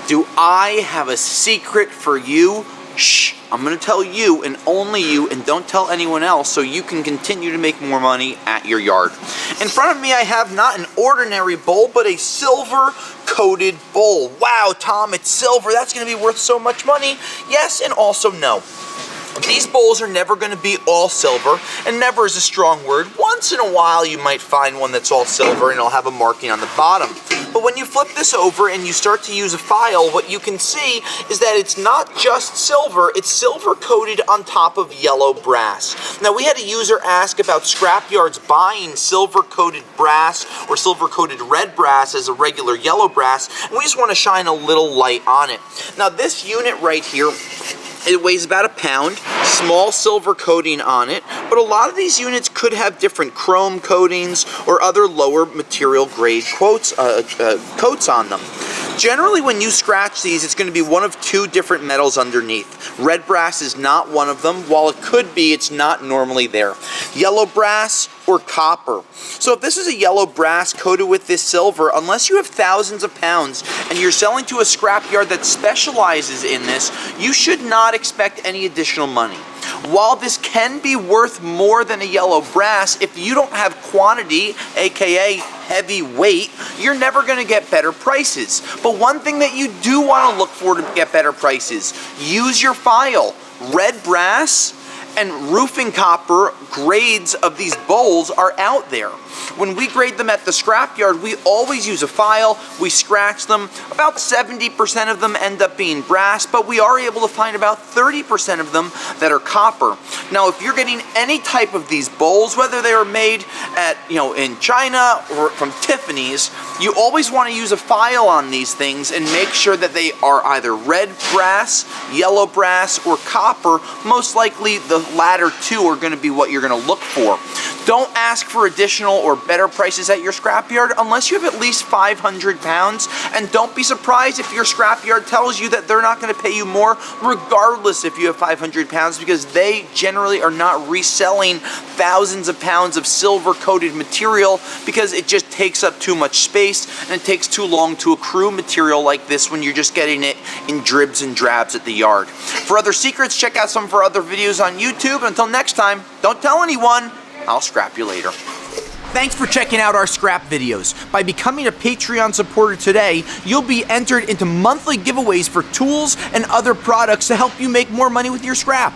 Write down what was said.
Do I have a secret for you? Shh, I'm gonna tell you and only you, and don't tell anyone else, so you can continue to make more money at your yard. In front of me I have not an ordinary bowl, but a silver coated bowl. Wow, Tom, it's silver. That's gonna be worth so much money. Yes, and also no. These bowls are never going to be all silver, and never is a strong word. Once in a while you might find one that's all silver and it'll have a marking on the bottom. But when you flip this over and you start to use a file, what you can see is that it's not just silver, it's silver coated on top of yellow brass. Now, we had a user ask about scrapyards buying silver coated brass or silver coated red brass as a regular yellow brass, and we just want to shine a little light on it. Now, this unit right here, it weighs about a pound, small silver coating on it, but a lot of these units could have different chrome coatings or other lower material grade coats on them. Generally, when you scratch these, it's going to be one of two different metals underneath. Red brass is not one of them. While it could be, it's not normally there. Yellow brass or copper. So if this is a yellow brass coated with this silver, unless you have thousands of pounds and you're selling to a scrapyard that specializes in this, you should not expect any additional money. While this can be worth more than a yellow brass, if you don't have quantity, aka heavy weight, you're never going to get better prices. But one thing that you do want to look for to get better prices, use your file. Red brass and roofing copper grades of these bowls are out there. When we grade them at the scrapyard, we always use a file, we scratch them. About 70% of them end up being brass, but we are able to find about 30% of them that are copper. Now, if you're getting any type of these bowls, whether they are made at, in China or from Tiffany's, you always want to use a file on these things and make sure that they are either red brass, yellow brass, or copper. Most likely the latter two are going to be what you're going to look for. Don't ask for additional or better prices at your scrapyard unless you have at least 500 pounds, and don't be surprised if your scrapyard tells you that they're not going to pay you more regardless if you have 500 pounds, because they generally are not reselling thousands of pounds of silver coated material because it just takes up too much space and it takes too long to accrue material like this when you're just getting it in dribs and drabs at the yard. For other secrets, check out some of our other videos on YouTube. Until next time, don't tell anyone. I'll scrap you later. Thanks for checking out our scrap videos. By becoming a Patreon supporter today, you'll be entered into monthly giveaways for tools and other products to help you make more money with your scrap.